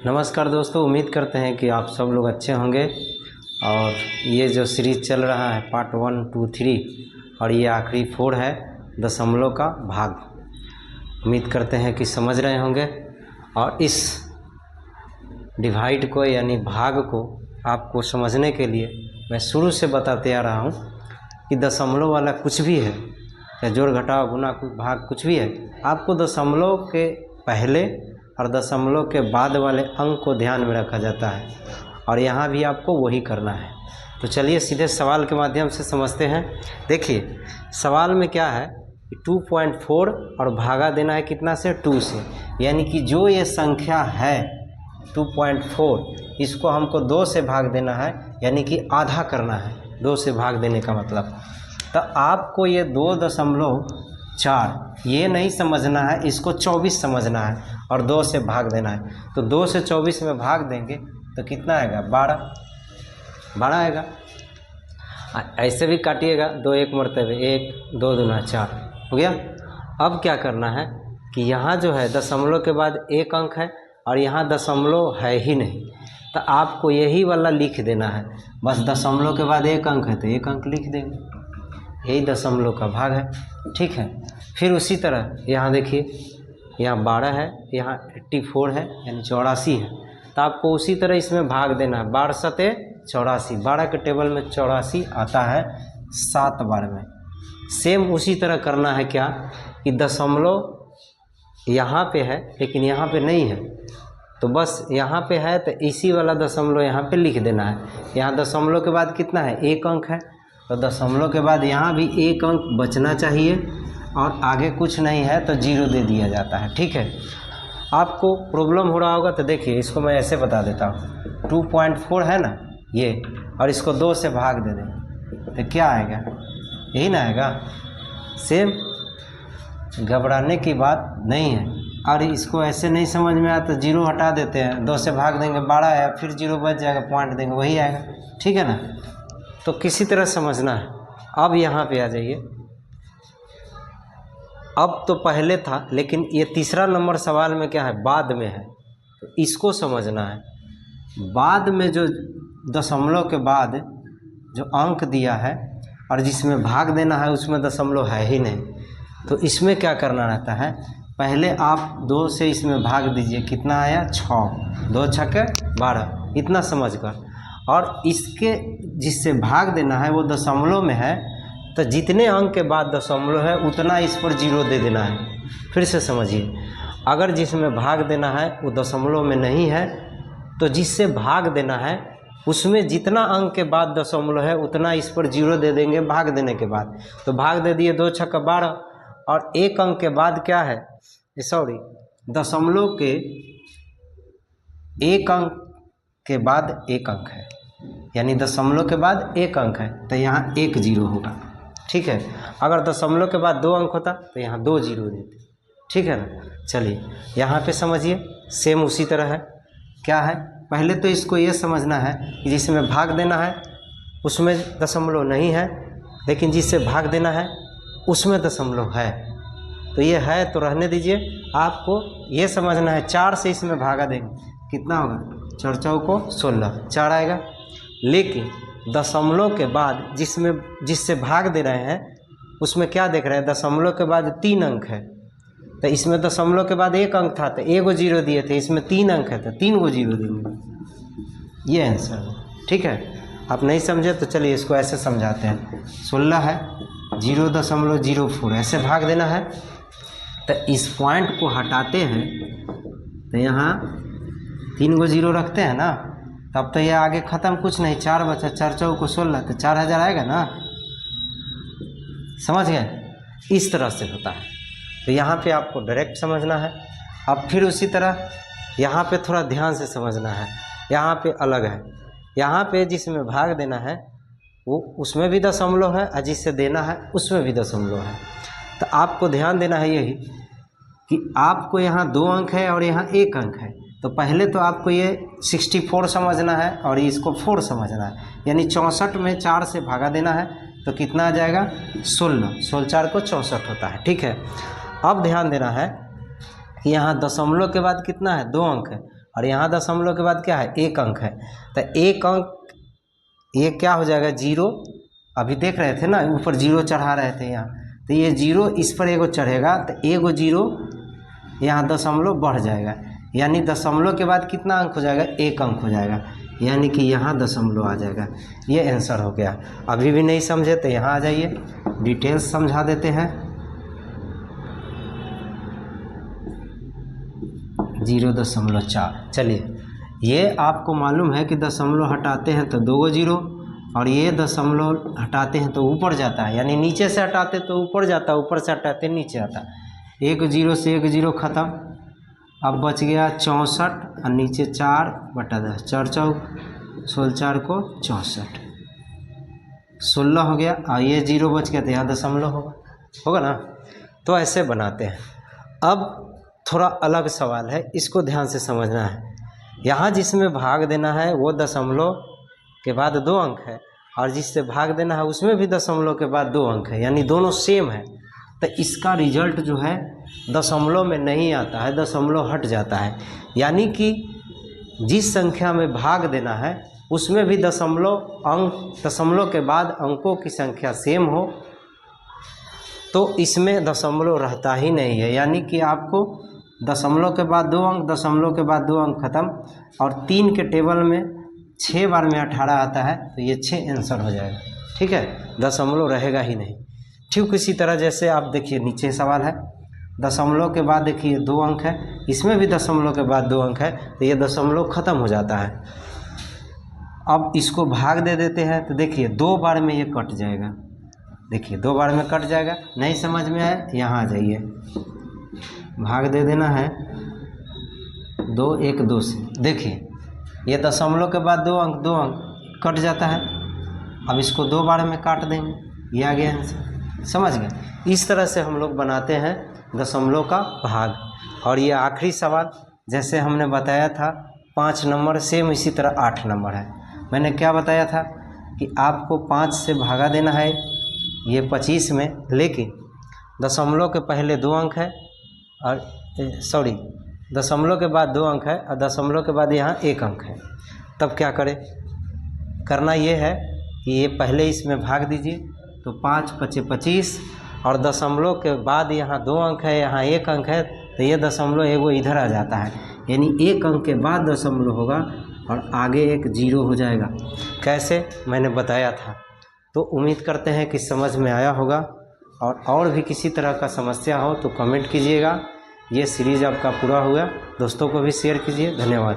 नमस्कार दोस्तों, उम्मीद करते हैं कि आप सब लोग अच्छे होंगे। और ये जो सीरीज़ चल रहा है पार्ट 1, 2, 3 और ये आखिरी 4 है दशमलव का भाग। उम्मीद करते हैं कि समझ रहे होंगे। और इस डिवाइड को यानी भाग को आपको समझने के लिए मैं शुरू से बताते आ रहा हूँ कि दशमलव वाला कुछ भी है या जोड़ घटाव गुना भाग कुछ भी है, आपको दशमलव के पहले और दशमलव के बाद वाले अंक को ध्यान में रखा जाता है और यहाँ भी आपको वही करना है। तो चलिए सीधे सवाल के माध्यम से समझते हैं। देखिए सवाल में क्या है कि 2.4 और भागा देना है कितना से 2 से, यानी कि जो ये संख्या है 2.4 इसको हमको 2 से भाग देना है, यानी कि आधा करना है। 2 से भाग देने का मतलब तो आपको ये 2.4 ये नहीं समझना है, इसको 24 समझना है और 2 से भाग देना है। तो 2 से 24 में भाग देंगे तो कितना आएगा? 12 आएगा। ऐसे भी काटिएगा 2 एक मरतबे 1 2 दूना 4 हो गया। अब क्या करना है कि यहाँ जो है दशमलव के बाद एक अंक है और यहाँ दशमलव है ही नहीं, तो आपको यही वाला लिख देना है। बस दशमलव के बाद एक अंक है तो एक अंक लिख देंगे, यही दशमलव का भाग है। ठीक है, फिर उसी तरह यहाँ देखिए, यहाँ 12 है, यहाँ 84 है यानी 84 है, तो आपको उसी तरह इसमें भाग देना है। 12 सते 84, 12 के टेबल में 84 आता है 7 बार में। सेम उसी तरह करना है क्या कि दशमलव यहाँ पे है लेकिन यहाँ पे नहीं है, तो बस यहाँ पे है तो इसी वाला दशमलव यहाँ पे लिख देना है। यहाँ दशमलव के बाद कितना है? एक अंक है, तो दशमलव के बाद यहाँ भी एक अंक बचना चाहिए और आगे कुछ नहीं है तो 0 दे दिया जाता है। ठीक है, आपको प्रॉब्लम हो रहा होगा तो देखिए इसको मैं ऐसे बता देता हूँ। 2.4 है ना ये, और इसको 2 से भाग दे दें तो क्या आएगा? यही ना आएगा। सेम, घबराने की बात नहीं है। और इसको ऐसे नहीं समझ में आया तो 0 हटा देते हैं, 2 से भाग देंगे 12 है, फिर 0 बच जाएगा, पॉइंट देंगे वही आएगा। ठीक है ना, तो किसी तरह समझना है। अब यहाँ पे आ जाइए। अब तो पहले था लेकिन ये तीसरा नंबर सवाल में क्या है? बाद में है, तो इसको समझना है। बाद में जो दशमलव के बाद जो अंक दिया है और जिसमें भाग देना है उसमें दशमलव है ही नहीं, तो इसमें क्या करना रहता है? पहले आप 2 से इसमें भाग दीजिए, कितना आया? 6, 2 छक्के 12, इतना समझकर। और इसके जिससे भाग देना है वो दशमलव में है, तो जितने अंक के बाद दशमलव है उतना इस पर 0 दे देना है। फिर से समझिए, अगर जिसमें भाग देना है वो दशमलव में नहीं है तो जिससे भाग देना है उसमें जितना अंक के बाद दशमलव है उतना इस पर 0 दे देंगे भाग देने के बाद। तो भाग दे दिए 2 छक्का 12, और एक अंक के बाद क्या है? सॉरी, दशमलव के एक अंक के बाद एक अंक है, यानी दशमलव के बाद एक अंक है तो यहाँ 1 0 होगा। ठीक है, अगर दशमलव के बाद 2 अंक होता तो यहाँ 2 0 देते। ठीक है ना। चलिए यहाँ पे समझिए, सेम उसी तरह है। क्या है? पहले तो इसको ये समझना है कि जिसमें भाग देना है उसमें दशमलव नहीं है, लेकिन जिससे भाग देना है उसमें दशमलव है। तो ये है तो रहने दीजिए। आपको ये समझना है 4 से इसमें भागा देंगे कितना होगा? 4 चौको 16, 4 आएगा। लेकिन दशमलव के बाद जिससे भाग दे रहे हैं उसमें क्या देख रहे हैं? दशमलव के बाद 3 अंक है, तो इसमें दशमलव के बाद एक अंक था तो 1 0 दिए थे, इसमें 3 अंक है तो 3 0 देंगे। ये आंसर है। ठीक है, आप नहीं समझे तो चलिए इसको ऐसे समझाते हैं। 16 है 0.04 ऐसे भाग देना है, तो इस पॉइंट को हटाते हैं तो यहाँ 3 0 रखते हैं ना, तब तो ये आगे ख़त्म, कुछ नहीं। 4 बचा, 4 चौको 16 तो 4000 आएगा ना। समझ गए? इस तरह से होता है। तो यहाँ पे आपको डायरेक्ट समझना है। अब फिर उसी तरह यहाँ पे थोड़ा ध्यान से समझना है। यहाँ पे अलग है, यहाँ पे जिसमें भाग देना है वो उसमें भी दशमलव है और जिससे देना है उसमें भी दशमलव है। तो आपको ध्यान देना है यही कि आपको यहाँ 2 अंक है और यहाँ 1 अंक है, तो पहले तो आपको ये 64 समझना है और इसको 4 समझना है, यानी 64 में 4 से भागा देना है तो कितना आ जाएगा? 16, 16 4 को 64 होता है। ठीक है, अब ध्यान देना है कि यहाँ दशमलव के बाद कितना है? 2 अंक है और यहाँ दशमलव के बाद क्या है, एक अंक है, तो एक अंक ये क्या हो जाएगा, जीरो। अभी देख रहे थे ना ऊपर जीरो चढ़ा रहे थे यहाँ, तो ये जीरो इस पर एगो चढ़ेगा, तो एगो जीरो यहाँ दशमलव बढ़ जाएगा, यानी दशमलव के बाद कितना अंक हो जाएगा, एक अंक हो जाएगा, यानी कि यहाँ दशमलव आ जाएगा। ये आंसर हो गया। अभी भी नहीं समझे तो यहाँ आ जाइए, डिटेल्स समझा देते हैं। 0.4। चलिए, ये आपको मालूम है कि दशमलव हटाते हैं तो 2 जीरो, और ये दशमलव हटाते हैं तो ऊपर जाता है, यानी नीचे से हटाते तो ऊपर जाता है, ऊपर से हटाते नीचे आता है। 1 जीरो से 1 जीरो ख़त्म, अब बच गया 64 और नीचे 4/10, 4 चौक 16, 4 को 64, 16 हो गया, और ये जीरो बच गया तो यहाँ दशमलव होगा ना। तो ऐसे बनाते हैं। अब थोड़ा अलग सवाल है, इसको ध्यान से समझना है। यहाँ जिसमें भाग देना है वो दशमलव के बाद 2 अंक है, और जिससे भाग देना है उसमें भी दशमलव के बाद 2 अंक है, यानी दोनों सेम है। तो इसका रिजल्ट जो है दशमलव में नहीं आता है, दशमलव हट जाता है। यानी कि जिस संख्या में भाग देना है उसमें भी दशमलव के बाद अंकों की संख्या सेम हो, तो इसमें दशमलव रहता ही नहीं है। यानी कि आपको दशमलव के बाद 2 अंक, दशमलव के बाद 2 अंक खत्म, और 3 के टेबल में 6 बार में 18 आता है, तो ये 6 आंसर हो जाएगा। ठीक है, दशमलव रहेगा ही नहीं। ठीक इसी तरह जैसे आप देखिए नीचे सवाल है, दशमलव के बाद देखिए 2 अंक है, इसमें भी दशमलव के बाद 2 अंक है, तो ये दशमलव ख़त्म हो जाता है। अब इसको भाग दे देते हैं, तो देखिए 2 बार में ये कट जाएगा, देखिए 2 बार में कट जाएगा। नहीं समझ में आए, यहाँ आ जाइए, भाग दे देना है 2 1 2 से। देखिए ये दशमलव के बाद 2 अंक, 2 अंक कट जाता है। अब इसको 2 बार में काट देंगे, ये आ गया आंसर। समझ गए? इस तरह से हम लोग बनाते हैं दशमलव का भाग। और ये आखिरी सवाल जैसे हमने बताया था 5 नंबर, सेम इसी तरह 8 नंबर है। मैंने क्या बताया था कि आपको 5 से भागा देना है ये 25 में, लेकिन दशमलव के पहले 2 अंक है, और दशमलव के बाद 2 अंक है, और दशमलव के बाद यहाँ 1 अंक है। तब क्या करें? करना ये है कि ये पहले इसमें भाग दीजिए, तो 5 5 25, और दशमलव के बाद यहाँ 2 अंक है, यहाँ 1 अंक है, तो ये दशमलव एगो इधर आ जाता है, यानी 1 अंक के बाद दशमलव होगा और आगे एक जीरो हो जाएगा। कैसे मैंने बताया था। तो उम्मीद करते हैं कि समझ में आया होगा, और भी किसी तरह का समस्या हो तो कमेंट कीजिएगा। ये सीरीज़ आपका पूरा हुआ, दोस्तों को भी शेयर कीजिए। धन्यवाद।